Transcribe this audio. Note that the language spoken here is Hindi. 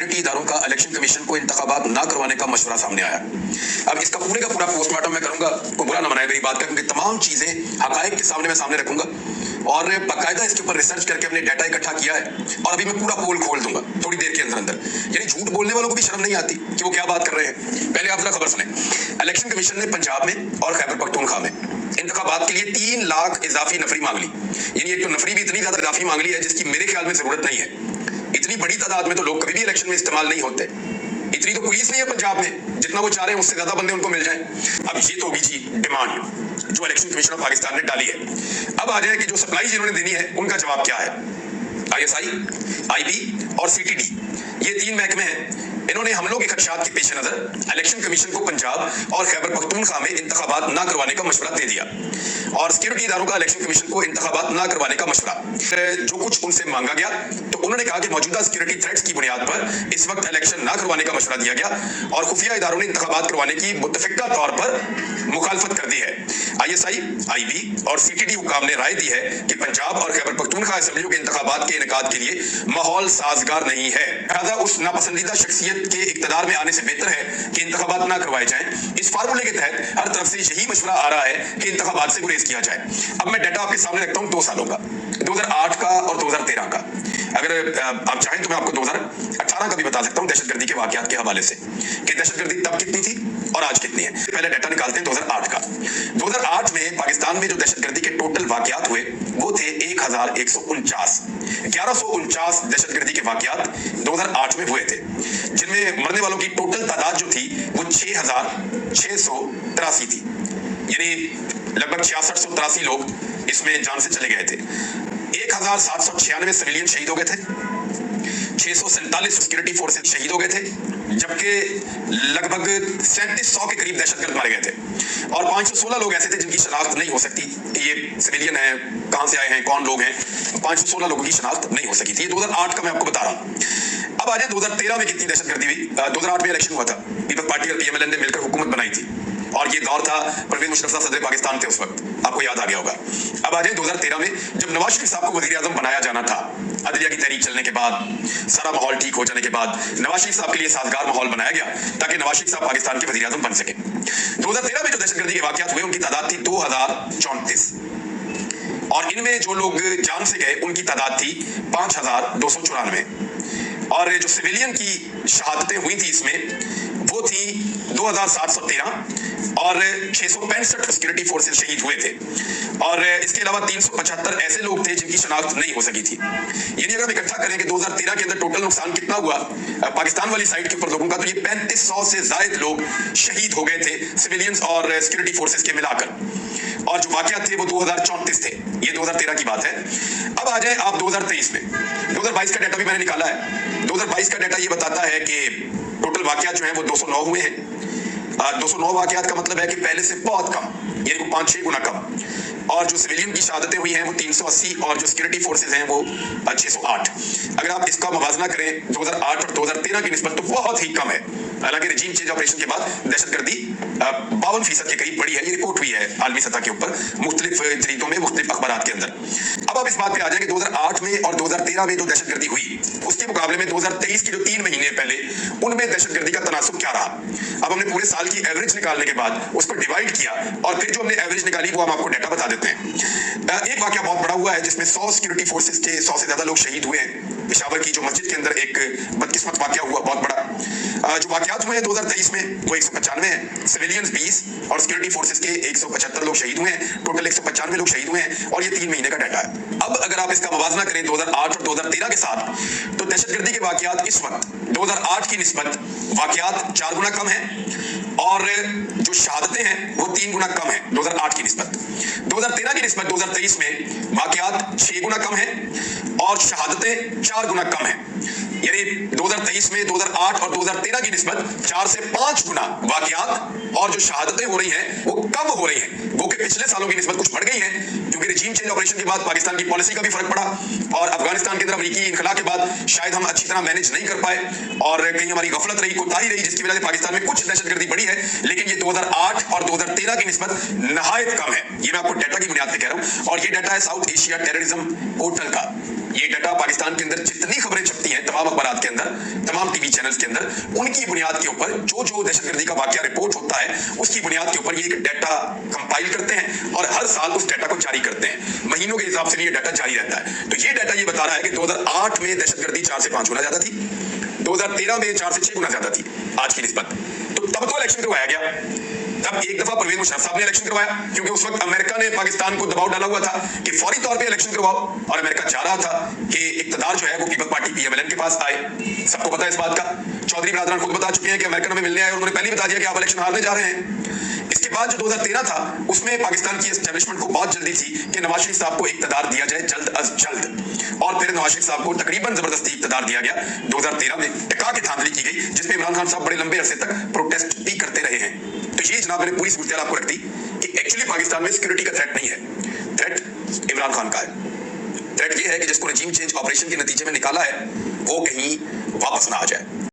सिक्योरिटी इदारों का इलेक्शन कमीशन को इंतखाबात ना करवाने का मशवरा सामने आया। अब इसका पूरे का पूरा पोस्टमार्टम मैं करूंगा, कोई बुरा ना मनाए मेरी बात का, क्योंकि तमाम चीजें हकायक के सामने रखूंगा और बाकायदा इसके ऊपर रिसर्च करके अपने डाटा इकट्ठा किया है और अभी मैं पूरा पोल खोल दूंगा थोड़ी देर के अंदर। यानी झूठ बोलने वालों को भी शर्म नहीं आती कि वो क्या बात कर रहे हैं। पहले आप जरा खबर सुने। इलेक्शन कमीशन ने पंजाब में और खैबर पख्तूनख्वा में इंतखाबात के लिए 3 लाख इजाफी नफरी मांग ली। यानी एक तो नफरी भी इतनी ज्यादा इजाफी मांग ली है जिसकी मेरे ख्याल में जरूरत नहीं है। इतनी बड़ी तादाद में तो लोग कभी भी इलेक्शन में इस्तेमाल नहीं होते। इतनी तो पुलिस नहीं है पंजाब में, जितना वो चाह रहे हैं उससे ज्यादा बंदे उनको मिल जाएं। अब ये तो होगी जी डिमांड जो इलेक्शन कमीशन ऑफ पाकिस्तान ने डाली है। अब आ जाए कि जो सप्लाई जिन्होंने देनी है उनका जवाब क्या है। ISI, IB और CTD ये 3 महकमे हैं। इन्होंने हमलों के खदशात के पेश नजर इलेक्शन कमीशन को पंजाब और खैबर पख्तूनख्वा में इंतखाबात ना करवाने का मशवरा दे दिया और सिक्योरिटी इदारों का इलेक्शन कमीशन को इंतखाबात ना करवाने का मशवरा। जो कुछ उनसे मांगा गया तो उन्होंने कहा कि मौजूदा सिक्योरिटी थ्रेट्स की बुनियाद पर इस वक्त इलेक्शन ना करवाने का मशवरा दिया गया और खुफिया इदारों ने इंतखाबात करवाने की मुतफिका तौर पर मुखालफत कर दी है। ISI, IB और CTD हुकाम ने राय दी है कि पंजाब और खैबर पख्तूनख्वा असम्बलियों के इंतखाबात के इनेकाद के लिए माहौल साजगार नहीं है। लिहाजा उस नापसंदीदा शख्सियत के इक्तदार में आने से बेहतर है कि इंतखाबात ना करवाए जाएं। इस फार्मूले के तहत हर तरफ से यही मशवरा आ रहा है कि इंतखाबात से गुरेज किया जाए। अब मैं डाटा आपके सामने रखता हूं 2 सालों का, 2008 का और 2013 का। अगर आप चाहें तो मैं आपको 2018 का भी बता सकता हूं दहशतगर्दी के वाकयात के हवाले से कि दहशतगर्दी तब कितनी थी और आज कितनी है। पहले डाटा निकालते हैं 2008 का। 2008 में पाकिस्तान में जो दहशतगर्दी के टोटल वाकयात हुए वो थे 1149 दहशतगर्दी के वाकयात 2008 में हुए थे, जिनमें मरने वालों की टोटल तादाद जो थी वो 6683 थी। यानी लगभग 6683 लोग इसमें जान से चले गए थे। 1796 सिविलियन शहीद हो गए थे, 647 सिक्योरिटी फोर्सेस शहीद हो गए थे, जबकि लगभग 3700 के करीब दहशतगर्द मारे गए थे और 516 लोग ऐसे थे जिनकी शनाख्त नहीं हो सकती कि ये सिविलियन है, कहां से आए हैं, कौन लोग हैं। 516 लोगों की शनाख्त नहीं हो सकी थी। ये 2008 का मैं आपको बता रहा हूं। अब आ जाए 2013 में कितनी दहशतगर्दी हुई। 2008 में इलेक्शन हुआ था, पीपल्स पार्टी और PMLN ने मिलकर हुकूमत बनाई थी और ये दौर था परवेज मुशर्रफ साहब सदर पाकिस्तान थे उस वक्त, आपको याद आ गया होगा। अब आ जाए 2013 में जब नवाज शरीफ साहब को वजीर आजम बनाया जाना था, अदलिया की तहरीक चलने के बाद, सारा माहौल ठीक हो जाने के बाद नवाज शरीफ साहब के लिए साजगार माहौल बनाया गया ताकि नवाज शरीफ साहब पाकिस्तान के वजीर आजम बन सके। 2013 में जो दहशतगर्दी के वाकयात हुए उनकी तादाद थी 2034 और इनमें जो लोग जान से गए उनकी तादाद थी 5294 और जो सिविलियन की शहादतें हुई थी इसमें वो थी 2713 और 665 सिक्योरिटी फोर्सेस शहीद हुए थे और इसके अलावा 375 ऐसे लोग थे जिनकी शनाख्त नहीं हो सकी थी। यानी अगर हम इकट्ठा करें कि 2013 के अंदर टोटल नुकसान कितना हुआ पाकिस्तान वाली साइड के ऊपर लोगों का, तो ये 3500 से ज्यादा लोग शहीद हो गए थे सिविलियंस और सिक्योरिटी फोर्सेस के मिलाकर और जो वाकयात थे वो 2034 थे। ये 2013 की बात है। अब आ जाए आप 2023 में। 2022 का डाटा भी मैंने निकाला है। 2022 का डाटा ये बताता है कि टोटल वाकयात जो है वो 209 हुए हैं। 209 वाकयात का मतलब है कि पहले से बहुत कम, यानी 5-6 गुना कम। और जो सिविलियन की शहादतें हुई हैं वो 380 और जो सिक्योरिटी फोर्सेस हैं वो 608। अगर आप इसका मुवाजना करें 2008 और 2013 की निस्बत तो बहुत ही कम है। हालांकि रजीम चेंज ऑपरेशन के बाद दहशतगर्दी 52% के करीब बढ़ी है। ये रिपोर्ट हुई है आलमी सतह के ऊपर मुख्तलिफ जरीदों में, मुख्तलिफ अखबारात के अंदर। अब आप इस बात पे आ जाए कि 2008 में और 2013 में जो दहशतगर्दी हुई उसके मुकाबले में 2023 की जो 3 महीने पहले उनमें दहशतगर्दी का तनासुब क्या रहा। अब हमने पूरे साल की एवरेज निकालने के बाद उस पर डिवाइड किया और फिर जो हमने एवरेज निकाली वो हम आपको डाटा बता देते हैं। एक वाकया बहुत बड़ा हुआ है जिसमें 100 सिक्योरिटी फोर्सेस के 100 से ज्यादा लोग शहीद हुए हैं। पेशावर की जो मस्जिद के अंदर एक बदकिस्मत वाकया हुआ बहुत बड़ा। जो वाकयात हुए हैं 2023 में वो 195 हैं। सिविलियंस 20 और सिक्योरिटी फोर्सेस के 175 लोग शहीद हुए हैं। टोटल 195 लोग शहीद हुए हैं और ये 3 महीने का डाटा है। अब अगर आप इसका मुवाजना करें 2008 और 2013 के साथ तो दहशतगर्दी के वाकयात इस वक्त 2008 की निस्बत वाकयात 4 गुना कम है और जो शहादतें हैं वो 3 गुना कम है 2008 की निस्बत। 2013 की निस्बत 2023 में वाकयात 6 गुना कम है और शहादतें 4 गुना कम है। यानी 2023 में 2008 और 2013 की निस्बत 4 से 5 गुना वाकयात और जो शहादतें हो रही हैं वो कम हो रही हैं। वो कि पिछले सालों की निस्बत कुछ बढ़ गई है क्योंकि रजीम चेंज ऑपरेशन के बाद पाकिस्तान की पॉलिसी का भी फर्क पड़ा और अफगानिस्तान के अंदर अमरीकी इनखला के बाद शायद हम अच्छी तरह मैनेज नहीं कर पाए और कहीं हमारी गफलत रही, कोताही रही, जिसकी वजह से पाकिस्तान में कुछ दहशतगर्दी बढ़ी है। लेकिन ये 2008 और 2013 की निस्बत नहायत कम है। ये मैं आपको डाटा की बुनियाद पे कह रहा हूं और ये डाटा है साउथ एशिया टेररिज्म पोर्टल का। ये डाटा पाकिस्तान के अंदर जितनी खबरें छपती हैं तमाम अखबारात के अंदर, तमाम टीवी चैनल्स के अंदर, उनकी बुनियाद के ऊपर जो जो दहशतगर्दी का वाकया रिपोर्ट होता है उसकी बुनियाद के ऊपर ये एक डाटा कंपाइल करते हैं और हर साल उस डाटा को जारी करते हैं। महीनों के हिसाब से ये डाटा जारी रहता है। तो ये डाटा ये बता रहा है कि 2008 में दहशतगर्दी 4 से 5 गुना ज्यादा थी, 2013 में 4 से 6 गुना ज्यादा थी आज की निस्बत। तो तब तो इलेक्शन करवाया गया, तब एक दफा परवेज मुशर्रफ साहब ने इलेक्शन करवाया, क्योंकि उस वक्त अमेरिका ने पाकिस्तान को दबाव डाला हुआ था कि फौरी तौर पे इलेक्शन करवाओ, और अमेरिका चाह रहा था कि इक्तदार जो है वो पीपल्स पार्टी पीएमएलएन के पास आए। सबको पता है इस बात का, चौधरी बिरादरान खुद बता चुके हैं कि अमेरिकन हमें मिलने आए और उन्होंने पहले ही बता दिया कि आप इलेक्शन हारने जा रहे हैं। इसके बाद जो 2013 था उसमें पाकिस्तान की एस्टेब्लिशमेंट को बहुत जल्दी थी कि नवाज शरीफ साहब को इक्तदार दिया जाए जल्द अज जल्द, और फिर नवाज शरीफ साहब को तकरीबन जबरदस्ती इक्तदार दिया गया। 2013 में टिका के धांधली की गई, जिसपे इमरान खान साहब बड़े लंबे अरसे तक प्रोटेस्ट भी करते रहे हैं। तो ये जनाब मैंने पूरी सूरत आपको रख दी कि एक्चुअली पाकिस्तान में सिक्योरिटी का थ्रेट नहीं है, थ्रेट इमरान खान का है। थ्रेट ये है कि जिसको रजीम चेंज ऑपरेशन के नतीजे में निकाला है वो कहीं वापस ना आ जाए।